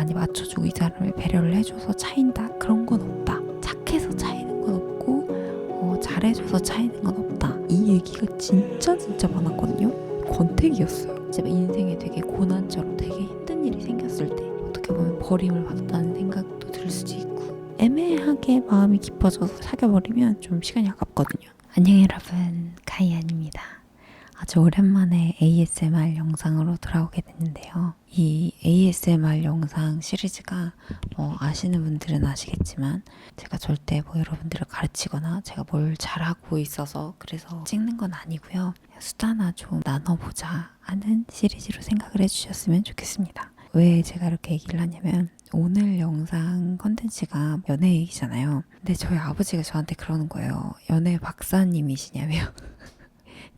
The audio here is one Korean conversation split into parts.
많이 맞춰주고 이 사람을 배려를 해줘서 차인다 그런 건 없다. 착해서 차이는 건 없고 잘해줘서 차이는 건 없다. 이 얘기가 진짜 많았거든요. 권태기였어요. 이제 인생에 되게 고난처럼 되게 힘든 일이 생겼을 때 어떻게 보면 버림을 받았다는 생각도 들 수도 있고 애매하게 마음이 깊어져서 사귀어버리면 좀 시간이 아깝거든요. 안녕 여러분, 가이안입니다. 아주 오랜만에 ASMR 영상으로 돌아오게 됐는데요. 이 ASMR 영상 시리즈가 아시는 분들은 아시겠지만 제가 절대 여러분들을 가르치거나 제가 뭘 잘하고 있어서 그래서 찍는 건 아니고요. 수다나 좀 나눠보자 하는 시리즈로 생각을 해주셨으면 좋겠습니다. 왜 제가 이렇게 얘기를 하냐면 오늘 영상 컨텐츠가 연애 얘기잖아요. 근데 저희 아버지가 저한테 그러는 거예요. 연애 박사님이시냐며.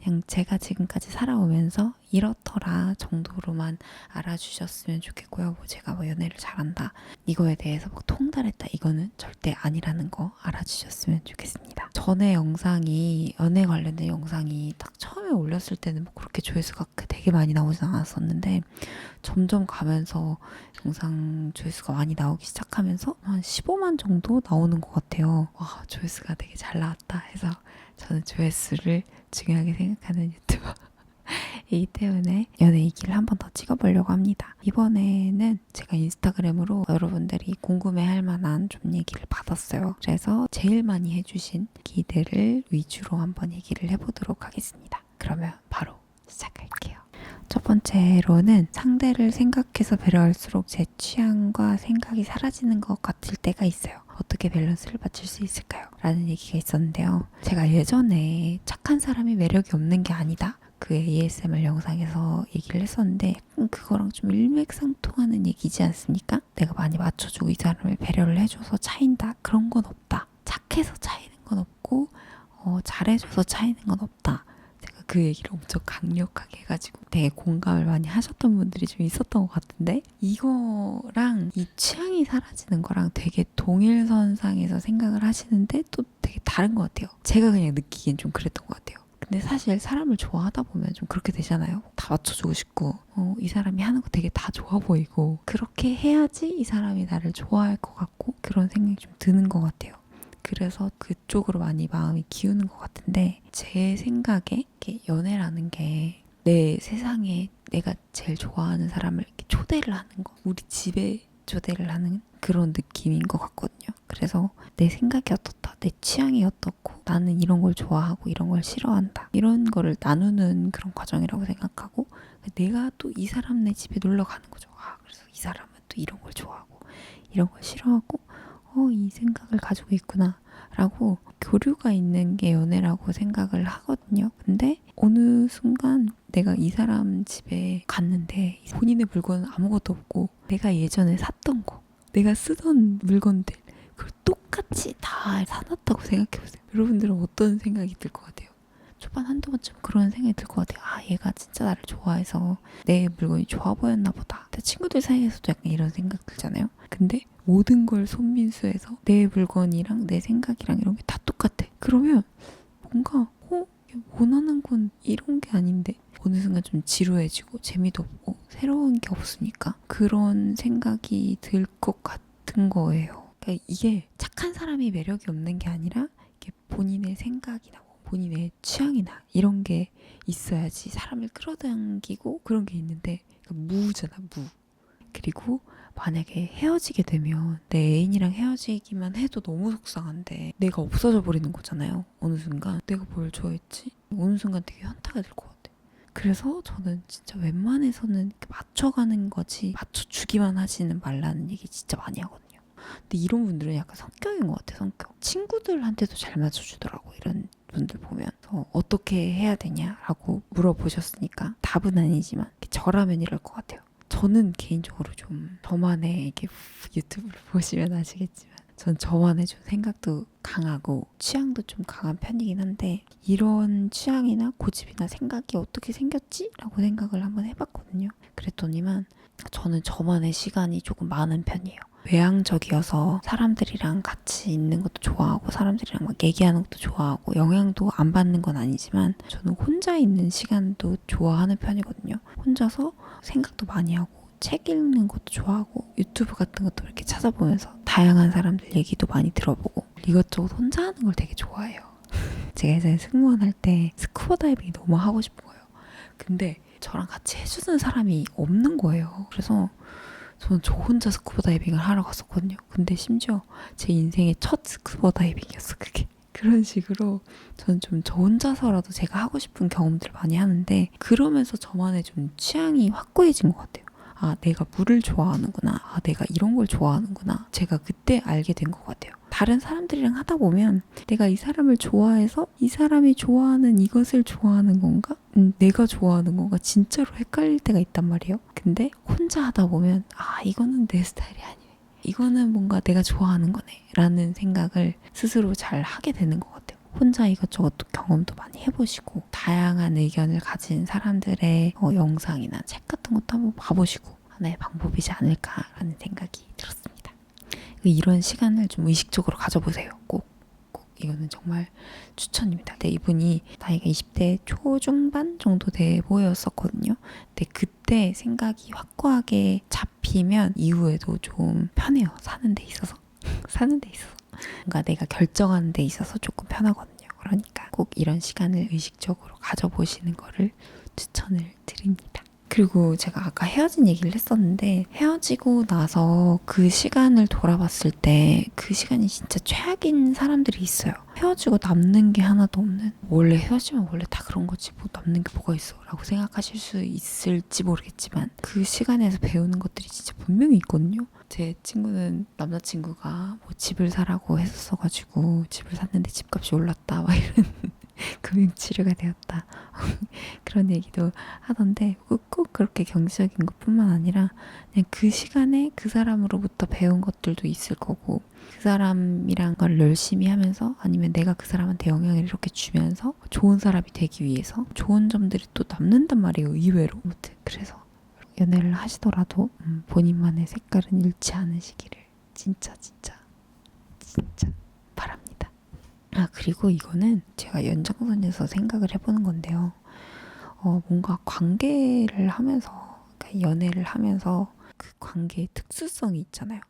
그냥 제가 지금까지 살아오면서 이렇더라 정도로만 알아주셨으면 좋겠고요. 제가 연애를 잘한다 이거에 대해서 통달했다 이거는 절대 아니라는 거 알아주셨으면 좋겠습니다. 전에 영상이 연애 관련된 영상이 딱 처음에 올렸을 때는 그렇게 조회수가 되게 많이 나오진 않았었는데 점점 가면서 영상 조회수가 많이 나오기 시작하면서 한 15만 정도 나오는 것 같아요. 와, 조회수가 되게 잘 나왔다 해서 저는 조회수를 중요하게 생각하는 유튜버이기 때문에 연애 얘기를 한 번 더 찍어보려고 합니다. 이번에는 제가 인스타그램으로 여러분들이 궁금해할 만한 좀 얘기를 받았어요. 그래서 제일 많이 해주신 기들을 위주로 한번 얘기를 해보도록 하겠습니다. 그러면 바로 시작할게요. 첫 번째로는 상대를 생각해서 배려할수록 제 취향과 생각이 사라지는 것 같을 때가 있어요. 어떻게 밸런스를 맞출 수 있을까요? 라는 얘기가 있었는데요. 제가 예전에 착한 사람이 매력이 없는 게 아니다. 그 ASMR 영상에서 얘기를 했었는데 그거랑 좀 일맥상통하는 얘기지 않습니까? 내가 많이 맞춰주고 이 사람을 배려를 해줘서 차인다. 그런 건 없다. 착해서 차이는 건 없고 잘해줘서 차이는 건 없다. 그 얘기를 엄청 강력하게 해가지고 되게 공감을 많이 하셨던 분들이 좀 있었던 것 같은데 이거랑 이 취향이 사라지는 거랑 되게 동일선상에서 생각을 하시는데 또 되게 다른 것 같아요. 제가 그냥 느끼기엔 좀 그랬던 것 같아요. 근데 사실 사람을 좋아하다 보면 좀 그렇게 되잖아요. 다 맞춰주고 싶고 이 사람이 하는 거 되게 다 좋아 보이고 그렇게 해야지 이 사람이 나를 좋아할 것 같고 그런 생각이 좀 드는 것 같아요. 그래서 그쪽으로 많이 마음이 기우는 것 같은데 제 생각에 연애라는 게 내 세상에 내가 제일 좋아하는 사람을 이렇게 초대를 하는 거, 우리 집에 초대를 하는 그런 느낌인 것 같거든요. 그래서 내 생각이 어떻다, 내 취향이 어떻고 나는 이런 걸 좋아하고 이런 걸 싫어한다 이런 거를 나누는 그런 과정이라고 생각하고 내가 또 이 사람 네 집에 놀러 가는 거죠. 그래서 이 사람은 또 이런 걸 좋아하고 이런 걸 싫어하고 이 생각을 가지고 있구나 라고 교류가 있는 게 연애라고 생각을 하거든요. 근데 어느 순간 내가 이 사람 집에 갔는데 본인의 물건은 아무것도 없고 내가 예전에 샀던 거, 내가 쓰던 물건들 그걸 똑같이 다 사놨다고 생각해보세요. 여러분들은 어떤 생각이 들 것 같아요? 초반 한두 번쯤 그런 생각이 들 것 같아요. 얘가 진짜 나를 좋아해서 내 물건이 좋아 보였나 보다. 친구들 사이에서도 약간 이런 생각 들잖아요. 근데 모든 걸 손민수해서 내 물건이랑 내 생각이랑 이런 게 다 똑같아. 그러면 뭔가 원하는 건 이런 게 아닌데 어느 순간 좀 지루해지고 재미도 없고 새로운 게 없으니까 그런 생각이 들 것 같은 거예요. 그러니까 이게 착한 사람이 매력이 없는 게 아니라 이게 본인의 생각이나 본인의 취향이나 이런 게 있어야지 사람을 끌어당기고 그런 게 있는데 그러니까 무잖아, 무. 그리고 만약에 헤어지게 되면 내 애인이랑 헤어지기만 해도 너무 속상한데 내가 없어져 버리는 거잖아요. 어느 순간 내가 뭘 좋아했지? 어느 순간 되게 현타가 될 것 같아. 그래서 저는 진짜 웬만해서는 맞춰가는 거지 맞춰주기만 하지는 말라는 얘기 진짜 많이 하거든요. 근데 이런 분들은 약간 성격인 것 같아. 성격. 친구들한테도 잘 맞춰주더라고. 이런 분들 보면 어떻게 해야 되냐라고 물어보셨으니까 답은 아니지만 저라면 이럴 것 같아요. 저는 개인적으로 좀 저만의 이렇게 유튜브를 보시면 아시겠지만 전 저만의 좀 생각도 강하고 취향도 좀 강한 편이긴 한데 이런 취향이나 고집이나 생각이 어떻게 생겼지? 라고 생각을 한번 해봤거든요. 그랬더니만 저는 저만의 시간이 조금 많은 편이에요. 외향적이어서 사람들이랑 같이 있는 것도 좋아하고 사람들이랑 막 얘기하는 것도 좋아하고 영향도 안 받는 건 아니지만 저는 혼자 있는 시간도 좋아하는 편이거든요. 혼자서 생각도 많이 하고 책 읽는 것도 좋아하고 유튜브 같은 것도 이렇게 찾아보면서 다양한 사람들 얘기도 많이 들어보고 이것저것 혼자 하는 걸 되게 좋아해요. 제가 예전에 승무원 할 때 스쿠버 다이빙이 너무 하고 싶은 거예요. 근데 저랑 같이 해주는 사람이 없는 거예요. 그래서 저는 저 혼자 스쿠버 다이빙을 하러 갔었거든요. 근데 심지어 제 인생의 첫 스쿠버 다이빙이었어, 그게. 그런 식으로 저는 좀 저 혼자서라도 제가 하고 싶은 경험들을 많이 하는데 그러면서 저만의 좀 취향이 확고해진 것 같아요. 아, 내가 물을 좋아하는구나. 아, 내가 이런 걸 좋아하는구나. 제가 그때 알게 된 것 같아요. 다른 사람들이랑 하다 보면 내가 이 사람을 좋아해서 이 사람이 좋아하는 이것을 좋아하는 건가? 내가 좋아하는 건가? 진짜로 헷갈릴 때가 있단 말이에요. 근데 혼자 하다 보면 아, 이거는 내 스타일이 아니네. 이거는 뭔가 내가 좋아하는 거네. 라는 생각을 스스로 잘 하게 되는 것 같아요. 혼자 이것저것 또 경험도 많이 해보시고 다양한 의견을 가진 사람들의 영상이나 책 같은 것도 한번 봐보시고 하나의 방법이지 않을까라는 생각이 들었습니다. 이런 시간을 좀 의식적으로 가져보세요. 꼭 이거는 정말 추천입니다. 근데 이분이 나이가 20대 초중반 정도 돼 보였었거든요. 근데 그때 생각이 확고하게 잡히면 이후에도 좀 편해요. 사는 데 있어서 뭔가 내가 결정하는 데 있어서 조금 편하거든요. 그러니까 꼭 이런 시간을 의식적으로 가져보시는 거를 추천을 드립니다. 그리고 제가 아까 헤어진 얘기를 했었는데 헤어지고 나서 그 시간을 돌아봤을 때 그 시간이 진짜 최악인 사람들이 있어요. 헤어지고 남는 게 하나도 없는, 원래 헤어지면 원래 다 그런 거지 뭐 남는 게 뭐가 있어 라고 생각하실 수 있을지 모르겠지만 그 시간에서 배우는 것들이 진짜 분명히 있거든요. 제 친구는 남자친구가 뭐 집을 사라고 했었어가지고 집을 샀는데 집값이 올랐다 막 이런 금융치료가 되었다 그런 얘기도 하던데 꼭 그렇게 경제적인 것뿐만 아니라 그냥 그 시간에 그 사람으로부터 배운 것들도 있을 거고 그 사람이란 걸 열심히 하면서 아니면 내가 그 사람한테 영향을 이렇게 주면서 좋은 사람이 되기 위해서 좋은 점들이 또 남는단 말이에요. 의외로. 아무튼 그래서 연애를 하시더라도 본인만의 색깔은 잃지 않으시기를 진짜 바랍니다. 아, 그리고 이거는 제가 연장선에서 생각을 해보는 건데요. 뭔가 관계를 하면서, 그러니까 연애를 하면서 그 관계의 특수성이 있잖아요.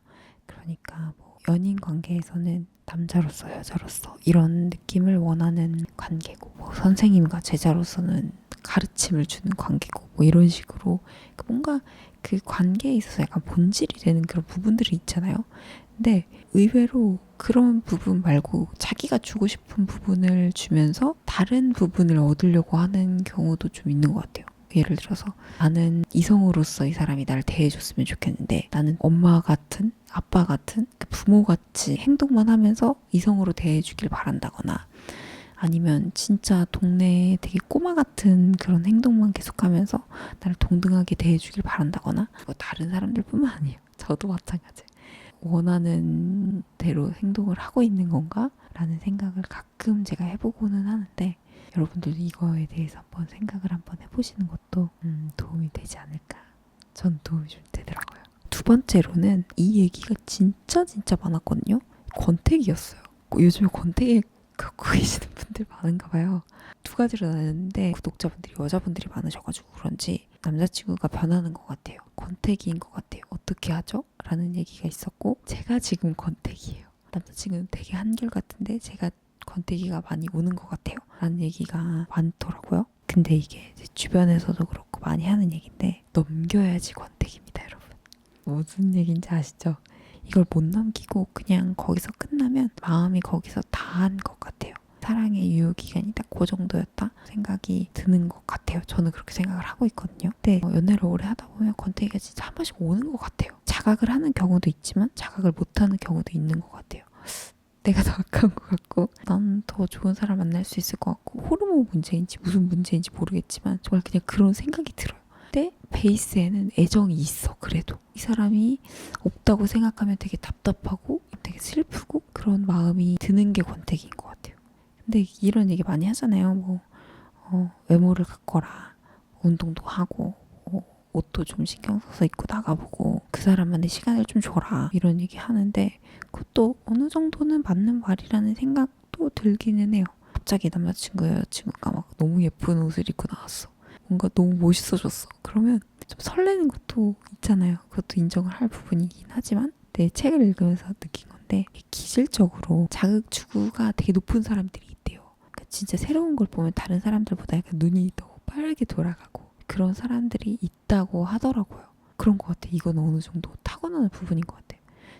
그러니까 뭐 연인 관계에서는 남자로서 여자로서 이런 느낌을 원하는 관계고, 뭐 선생님과 제자로서는 가르침을 주는 관계고, 뭐 이런 식으로 뭔가 그 관계에 있어서 약간 본질이 되는 그런 부분들이 있잖아요. 근데 의외로 그런 부분 말고 자기가 주고 싶은 부분을 주면서 다른 부분을 얻으려고 하는 경우도 좀 있는 것 같아요. 예를 들어서 나는 이성으로서 이 사람이 나를 대해줬으면 좋겠는데 나는 엄마 같은 아빠 같은 부모같이 행동만 하면서 이성으로 대해주길 바란다거나 아니면 진짜 동네에 되게 꼬마 같은 그런 행동만 계속하면서 나를 동등하게 대해주길 바란다거나 다른 사람들뿐만 아니에요. 저도 마찬가지예요. 원하는 대로 행동을 하고 있는 건가? 라는 생각을 가끔 제가 해보고는 하는데 여러분들도 이거에 대해서 한번 생각을 한번 해보시는 것도 도움이 되지 않을까. 전 도움이 좀 되더라고요. 두 번째로는 이 얘기가 진짜 많았거든요. 권태기였어요. 요즘에 권태기 갖고 계시는 분들 많은가 봐요. 두 가지로 나눴는데 구독자분들이 여자분들이 많으셔가지고 그런지 남자친구가 변하는 것 같아요. 권태기인 것 같아요. 어떻게 하죠? 라는 얘기가 있었고 제가 지금 권태기예요. 남자친구는 되게 한결같은데 제가 권태기가 많이 오는 것 같아요. 라는 얘기가 많더라고요. 근데 이게 제 주변에서도 그렇고 많이 하는 얘기인데 넘겨야지 권태기입니다, 여러분. 무슨 얘기인지 아시죠? 이걸 못 넘기고 그냥 거기서 끝나면 마음이 거기서 다한 것 같아요. 사랑의 유효기간이 딱 그 정도였다 생각이 드는 것 같아요. 저는 그렇게 생각을 하고 있거든요. 근데 연애를 오래 하다 보면 권태기가 진짜 한 번씩 오는 것 같아요. 자각을 하는 경우도 있지만 자각을 못하는 경우도 있는 것 같아요. 내가 더 아까운 것 같고 난 더 좋은 사람 만날 수 있을 것 같고 호르몬 문제인지 무슨 문제인지 모르겠지만 정말 그냥 그런 생각이 들어요. 근데 베이스에는 애정이 있어. 그래도 이 사람이 없다고 생각하면 되게 답답하고 되게 슬프고 그런 마음이 드는 게 권태기인 것 같아요. 근데 이런 얘기 많이 하잖아요. 뭐 외모를 갖거라, 운동도 하고 옷도 좀 신경 써서 입고 나가보고 그 사람만의 시간을 좀 줘라 이런 얘기 하는데 그것도 어느 정도는 맞는 말이라는 생각도 들기는 해요. 갑자기 남자친구 여자친구가 막 너무 예쁜 옷을 입고 나왔어. 뭔가 너무 멋있어졌어. 그러면 좀 설레는 것도 있잖아요. 그것도 인정을 할 부분이긴 하지만 내 책을 읽으면서 느낀 건데 기질적으로 자극 추구가 되게 높은 사람들이 있대요. 그러니까 진짜 새로운 걸 보면 다른 사람들보다 약간 눈이 더 빠르게 돌아가고 그런 사람들이 있다고 하더라고요. 그런 것 같아. 이건 어느 정도 타고나는 부분인 것 같아요.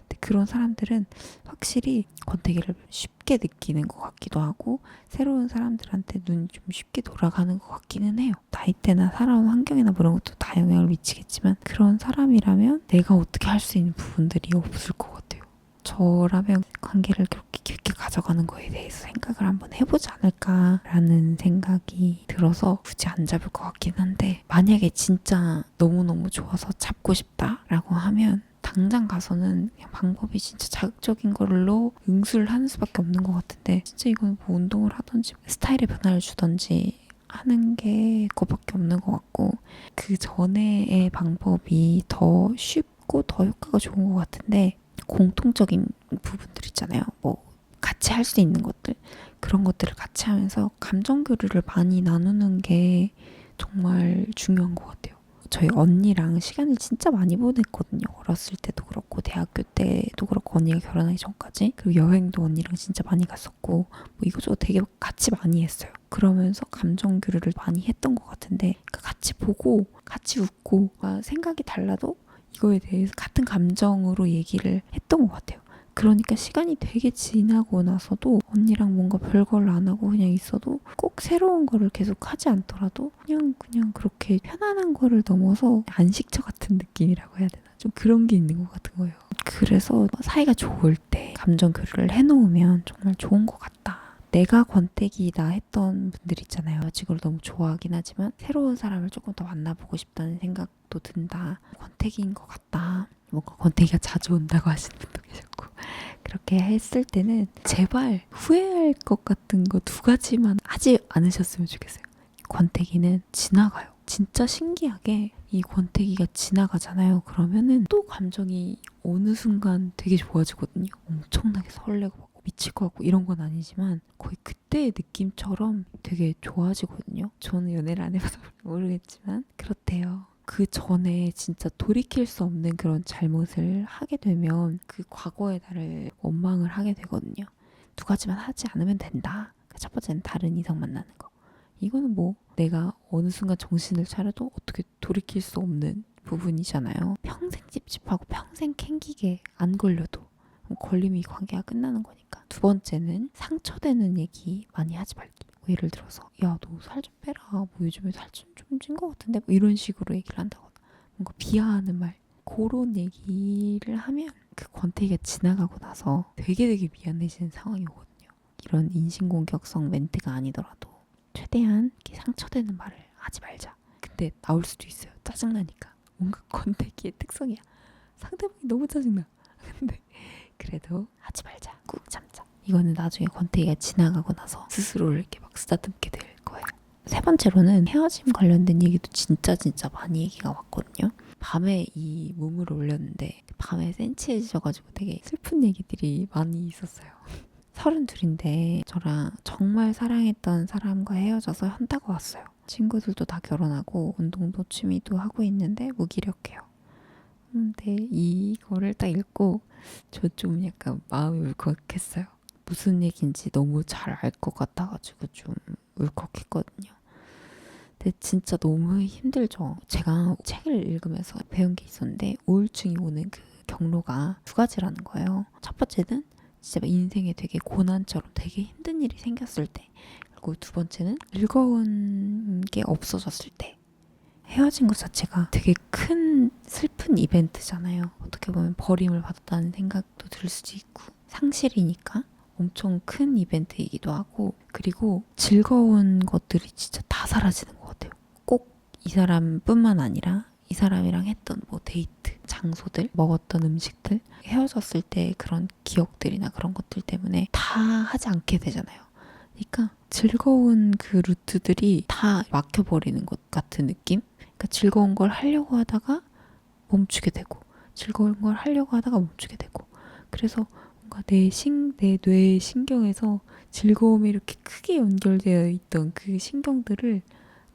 근데 그런 사람들은 확실히 권태기를 쉽게 느끼는 것 같기도 하고 새로운 사람들한테 눈이 좀 쉽게 돌아가는 것 같기는 해요. 나이대나 살아온 환경이나 그런 것도 다 영향을 미치겠지만 그런 사람이라면 내가 어떻게 할 수 있는 부분들이 없을 것 같아요. 저라면 관계를 그렇게 깊게 가져가는 거에 대해서 생각을 한번 해보지 않을까라는 생각이 들어서 굳이 안 잡을 것 같긴 한데 만약에 진짜 너무너무 좋아서 잡고 싶다라고 하면 당장 가서는 그냥 방법이 진짜 자극적인 걸로 응수를 하는 수밖에 없는 것 같은데 진짜 이건 뭐 운동을 하던지 스타일의 변화를 주던지 하는 게 그거밖에 없는 것 같고 그 전에의 방법이 더 쉽고 더 효과가 좋은 것 같은데 공통적인 부분들 있잖아요. 뭐 같이 할 수 있는 것들 그런 것들을 같이 하면서 감정 교류를 많이 나누는 게 정말 중요한 것 같아요. 저희 언니랑 시간을 진짜 많이 보냈거든요. 어렸을 때도 그렇고 대학교 때도 그렇고 언니가 결혼하기 전까지 그리고 여행도 언니랑 진짜 많이 갔었고 뭐 이것저것 되게 같이 많이 했어요. 그러면서 감정 교류를 많이 했던 것 같은데 그러니까 같이 보고 같이 웃고 생각이 달라도 이거에 대해서 같은 감정으로 얘기를 했던 것 같아요. 그러니까 시간이 되게 지나고 나서도 언니랑 뭔가 별걸 안 하고 그냥 있어도 꼭 새로운 거를 계속 하지 않더라도 그냥 그렇게 편안한 거를 넘어서 안식처 같은 느낌이라고 해야 되나? 좀 그런 게 있는 것 같은 거예요. 그래서 사이가 좋을 때 감정 교류를 해놓으면 정말 좋은 것 같다. 내가 권태기다 했던 분들 있잖아요. 지금을 너무 좋아하긴 하지만 새로운 사람을 조금 더 만나보고 싶다는 생각도 든다. 권태기인 것 같다. 뭔가 권태기가 자주 온다고 하시는 분도 계셨고 그렇게 했을 때는 제발 후회할 것 같은 거 2가지만 하지 않으셨으면 좋겠어요. 권태기는 지나가요. 진짜 신기하게 이 권태기가 지나가잖아요. 그러면은 또 감정이 어느 순간 되게 좋아지거든요. 엄청나게 설레고 막 미칠 것 같고 이런 건 아니지만 거의 그때의 느낌처럼 되게 좋아지거든요. 저는 연애를 안 해봐서 모르겠지만 그렇대요. 그 전에 진짜 돌이킬 수 없는 그런 잘못을 하게 되면 그 과거의 나를 원망을 하게 되거든요. 2가지만 하지 않으면 된다. 첫 번째는 다른 이성 만나는 거. 이거는 뭐 내가 어느 순간 정신을 차려도 어떻게 돌이킬 수 없는 부분이잖아요. 평생 찝찝하고 평생 캥기게 안 걸려도 걸리면 이 관계가 끝나는 거니까. 2번째는 상처되는 얘기 많이 하지 말기. 예를 들어서 야 너 살 좀 빼라 뭐 요즘에 살 좀 찐 것 같은데 뭐 이런 식으로 얘기를 한다거나 뭔가 비하하는 말 그런 얘기를 하면 그 권태기가 지나가고 나서 되게 미안해지는 상황이 오거든요. 이런 인신공격성 멘트가 아니더라도 최대한 이렇게 상처되는 말을 하지 말자. 근데 나올 수도 있어요. 짜증나니까. 뭔가 권태기의 특성이야. 상대방이 너무 짜증나. 근데 그래도 하지 말자. 꾹 참자. 이거는 나중에 권태기가 지나가고 나서 스스로를 이렇게 막 쓰다듬게 될 거예요. 3번째로는 헤어짐 관련된 얘기도 진짜 많이 얘기가 왔거든요. 밤에 이 문물을 올렸는데 밤에 센치해지셔가지고 되게 슬픈 얘기들이 많이 있었어요. 32인데 저랑 정말 사랑했던 사람과 헤어져서 현타가 왔어요. 친구들도 다 결혼하고 운동도 취미도 하고 있는데 무기력해요. 근데 이거를 딱 읽고 저 좀 약간 마음이 울컥했어요. 무슨 얘기인지 너무 잘 알 것 같아가지고 좀 울컥했거든요. 근데 진짜 너무 힘들죠. 제가 책을 읽으면서 배운 게 있었는데 우울증이 오는 그 경로가 2가지라는 거예요. 첫 번째는 진짜 인생에 되게 고난처럼 되게 힘든 일이 생겼을 때, 그리고 2번째는 즐거운 게 없어졌을 때. 헤어진 것 자체가 되게 큰 슬픈 이벤트잖아요. 어떻게 보면 버림을 받았다는 생각도 들 수도 있고 상실이니까 엄청 큰 이벤트이기도 하고 그리고 즐거운 것들이 진짜 다 사라지는 것 같아요. 꼭 이 사람뿐만 아니라 이 사람이랑 했던 뭐 데이트, 장소들, 먹었던 음식들 헤어졌을 때 그런 기억들이나 그런 것들 때문에 다 하지 않게 되잖아요. 그러니까 즐거운 그 루트들이 다 막혀버리는 것 같은 느낌? 그러니까 즐거운 걸 하려고 하다가 멈추게 되고 즐거운 걸 하려고 하다가 멈추게 되고 그래서 뭔가 내 뇌의 신경에서 즐거움이 이렇게 크게 연결되어 있던 그 신경들을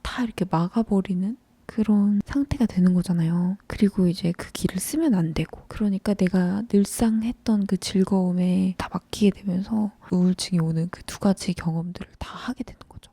다 이렇게 막아버리는 그런 상태가 되는 거잖아요. 그리고 이제 그 길을 쓰면 안 되고 그러니까 내가 늘상 했던 그 즐거움에 다 막히게 되면서 우울증이 오는 그 두 가지 경험들을 다 하게 되는 거죠.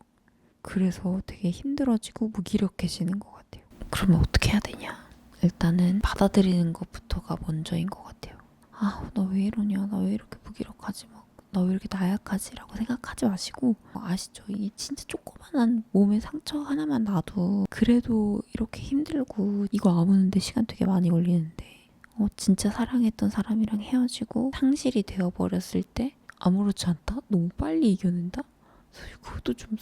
그래서 되게 힘들어지고 무기력해지는 것 같아요. 그러면 어떻게 해야 되냐? 일단은 받아들이는 것부터가 먼저인 것 같아요. 아, 나 왜 이러냐? 나 왜 이렇게 무기력하지? 막 나 왜 이렇게 나약하지? 라고 생각하지 마시고 아시죠? 이게 진짜 조그만한 몸의 상처 하나만 나도 그래도 이렇게 힘들고 이거 아무는데 시간 되게 많이 걸리는데 진짜 사랑했던 사람이랑 헤어지고 상실이 되어버렸을 때 아무렇지 않다? 너무 빨리 이겨낸다? 그것도 좀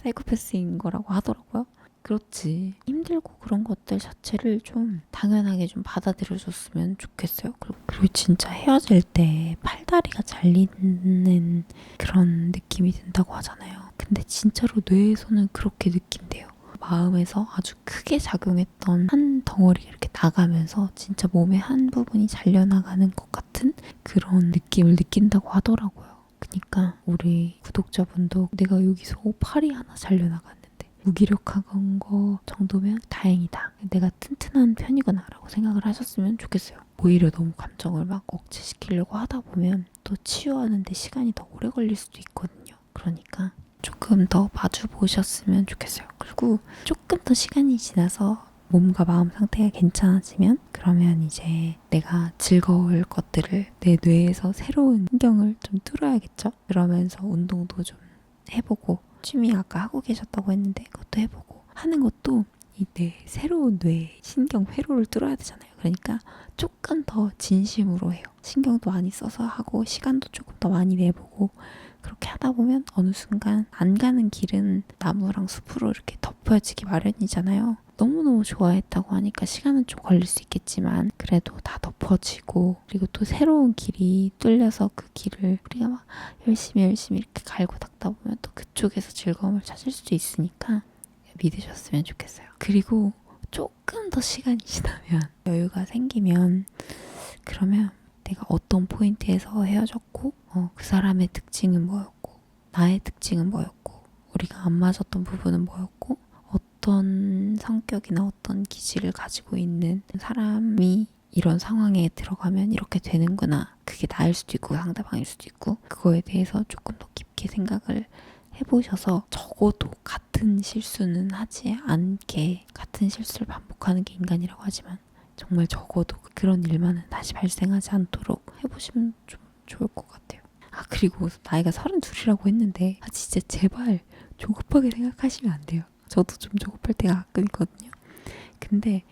사이코패스인 거라고 하더라고요. 그렇지. 힘들고 그런 것들 자체를 좀 당연하게 좀 받아들여줬으면 좋겠어요. 그리고 진짜 헤어질 때 팔다리가 잘리는 그런 느낌이 든다고 하잖아요. 근데 진짜로 뇌에서는 그렇게 느낀대요. 마음에서 아주 크게 작용했던 한 덩어리가 이렇게 나가면서 진짜 몸의 한 부분이 잘려나가는 것 같은 그런 느낌을 느낀다고 하더라고요. 그러니까 우리 구독자분도 내가 여기서 팔이 하나 잘려나갔는데 무기력한 거 정도면 다행이다. 내가 튼튼한 편이구나 라고 생각을 하셨으면 좋겠어요. 오히려 너무 감정을 막 억제시키려고 하다 보면 또 치유하는데 시간이 더 오래 걸릴 수도 있거든요. 그러니까 조금 더 마주 보셨으면 좋겠어요. 그리고 조금 더 시간이 지나서 몸과 마음 상태가 괜찮아지면 그러면 이제 내가 즐거울 것들을 내 뇌에서 새로운 신경을 좀 뚫어야겠죠. 그러면서 운동도 좀 해보고 취미 아까 하고 계셨다고 했는데 그것도 해보고 하는 것도 이 새로운 뇌 신경 회로를 뚫어야 되잖아요. 그러니까 조금 더 진심으로 해요. 신경도 많이 써서 하고 시간도 조금 더 많이 내보고 그렇게 하다 보면 어느 순간 안 가는 길은 나무랑 숲으로 이렇게 덮여지기 마련이잖아요. 너무너무 좋아했다고 하니까 시간은 좀 걸릴 수 있겠지만 그래도 다 덮어지고 그리고 또 새로운 길이 뚫려서 그 길을 우리가 막 열심히 이렇게 갈고 닦다 보면 또 그쪽에서 즐거움을 찾을 수도 있으니까 믿으셨으면 좋겠어요. 그리고 조금 더 시간이 지나면 여유가 생기면 그러면 내가 어떤 포인트에서 헤어졌고 그 사람의 특징은 뭐였고 나의 특징은 뭐였고 우리가 안 맞았던 부분은 뭐였고 어떤 성격이나 어떤 기질을 가지고 있는 사람이 이런 상황에 들어가면 이렇게 되는구나. 그게 나일 수도 있고 상대방일 수도 있고 그거에 대해서 조금 더 깊게 생각을 해보셔서 적어도 같은 실수는 하지 않게 같은 실수를 반복하는 게 인간이라고 하지만 정말 적어도 그런 일만은 다시 발생하지 않도록 해보시면 좀 좋을 것 같아요. 아 그리고 나이가 32이라고 했는데 진짜 제발 조급하게 생각하시면 안 돼요. 저도 좀 조급할 때가 가끔 있거든요. 근데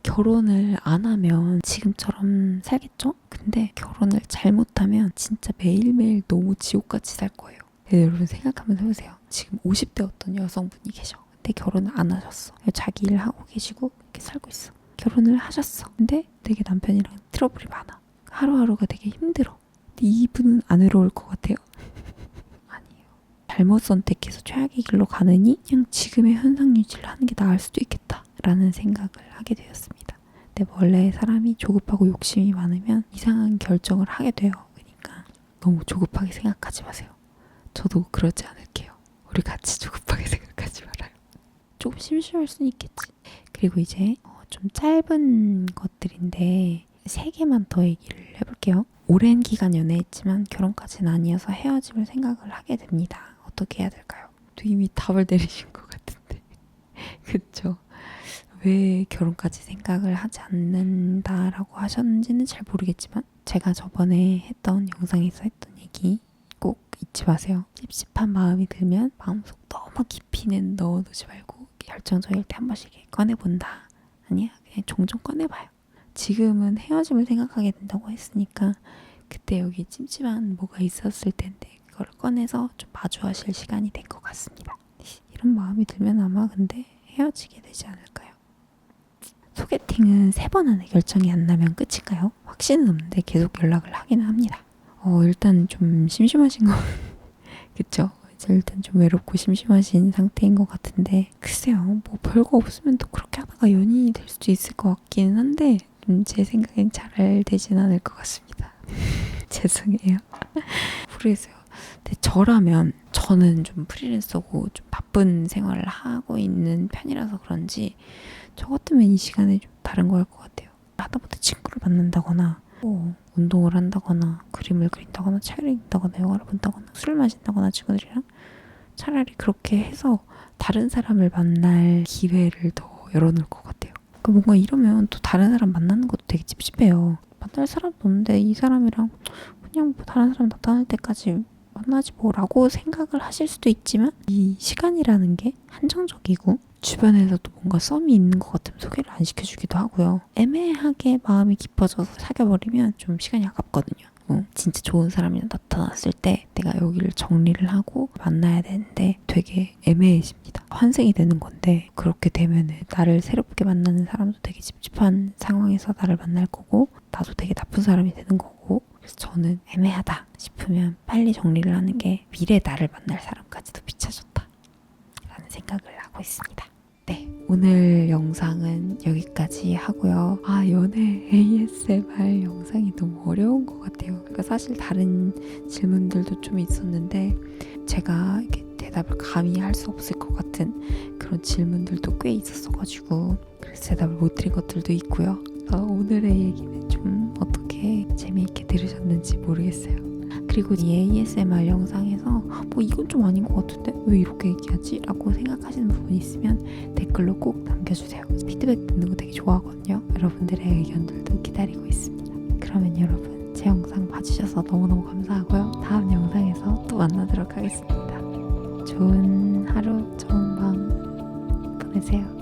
결혼을 안 하면 지금처럼 살겠죠? 근데 결혼을 잘못하면 진짜 매일매일 너무 지옥같이 살 거예요. 여러분 생각 한번 해보세요. 지금 50대 어떤 여성분이 계셔. 근데 결혼을 안 하셨어. 자기 일 하고 계시고 이렇게 살고 있어. 결혼을 하셨어. 근데 되게 남편이랑 트러블이 많아. 하루하루가 되게 힘들어. 근데 이분은 안 외로울 것 같아요. 아니에요. 잘못 선택해서 최악의 길로 가느니 그냥 지금의 현상 유지를 하는 게 나을 수도 있겠다 라는 생각을 하게 되었습니다. 근데 원래 사람이 조급하고 욕심이 많으면 이상한 결정을 하게 돼요. 그러니까 너무 조급하게 생각하지 마세요. 저도 그러지 않을게요. 우리 같이 조급하게 생각하지 말아요. 조금 심심할 수는 있겠지. 그리고 이제 좀 짧은 것들인데 3개만 더 얘기를 해볼게요. 오랜 기간 연애했지만 결혼까지는 아니어서 헤어짐을 생각을 하게 됩니다. 어떻게 해야 될까요? 또 이미 답을 내리신 것 같은데 그쵸? 왜 결혼까지 생각을 하지 않는다라고 하셨는지는 잘 모르겠지만 제가 저번에 했던 영상에서 했던 얘기 꼭 잊지 마세요. 찝찝한 마음이 들면 마음속 너무 깊이는 넣어두지 말고 결정적일 때 한 번씩 꺼내본다. 아니야, 그냥 종종 꺼내봐요. 지금은 헤어짐을 생각하게 된다고 했으니까 그때 여기 찜찜한 뭐가 있었을 텐데 그걸 꺼내서 좀 마주하실 시간이 된 것 같습니다. 이런 마음이 들면 아마 근데 헤어지게 되지 않을까요? 소개팅은 3번 안에 결정이 안 나면 끝인가요? 확신은 없는데 계속 연락을 하기는 합니다. 일단 좀 심심하신 거 그쵸? 이제 일단 좀 외롭고 심심하신 상태인 것 같은데 글쎄요, 뭐 별거 없으면 또 그렇게 하다가 연인이 될 수도 있을 것 같기는 한데 제 생각엔 잘 되진 않을 것 같습니다. 죄송해요. 모르겠어요. 근데 저라면 저는 좀 프리랜서고 좀 바쁜 바쁜 생활을 하고 있는 편이라서 그런지 저 같으면 이 시간에 좀 다른 거 할 것 같아요. 하다못해 친구를 만난다거나 운동을 한다거나 그림을 그린다거나 책을 읽는다거나 영화를 본다거나 술을 마신다거나 친구들이랑 차라리 그렇게 해서 다른 사람을 만날 기회를 더 열어놓을 것 같아요. 그러니까 뭔가 이러면 또 다른 사람 만나는 것도 되게 찝찝해요. 만날 사람도 없는데 이 사람이랑 그냥 뭐 다른 사람 나타날 때까지 만나지 뭐라고 생각을 하실 수도 있지만 이 시간이라는 게 한정적이고 주변에서도 뭔가 썸이 있는 것 같으면 소개를 안 시켜주기도 하고요. 애매하게 마음이 깊어져서 사귀어버리면 좀 시간이 아깝거든요. 진짜 좋은 사람이 나타났을 때 내가 여기를 정리를 하고 만나야 되는데 되게 애매해집니다. 환생이 되는 건데 그렇게 되면은 나를 새롭게 만나는 사람도 되게 찝찝한 상황에서 나를 만날 거고 나도 되게 나쁜 사람이 되는 거고 그래서 저는 애매하다 싶으면 빨리 정리를 하는 게 미래 나를 만날 사람까지도 비춰줬다 라는 생각을 하고 있습니다. 네, 오늘 영상은 여기까지 하고요. 연애 ASMR 영상이 너무 어려운 것 같아요. 그러니까 사실 다른 질문들도 좀 있었는데 제가 이렇게 대답을 감히 할 수 없을 것 같은 그런 질문들도 꽤 있었어가지고 그래서 대답을 못 드린 것들도 있고요. 그래서 오늘의 얘기는 좀 어떻게 재미있게 들으셨는지 모르겠어요. 그리고 이 ASMR 영상에서 뭐 이건 좀 아닌 것 같은데 왜 이렇게 얘기하지? 라고 생각하시는 부분이 있으면 댓글로 꼭 남겨주세요. 피드백 듣는 거 되게 좋아하거든요. 여러분들의 의견들도 기다리고 있습니다. 그러면 여러분 제 영상 봐주셔서 너무너무 감사하고요. 다음 영상에서 또 만나도록 하겠습니다. 좋은 하루, 좋은 밤 보내세요.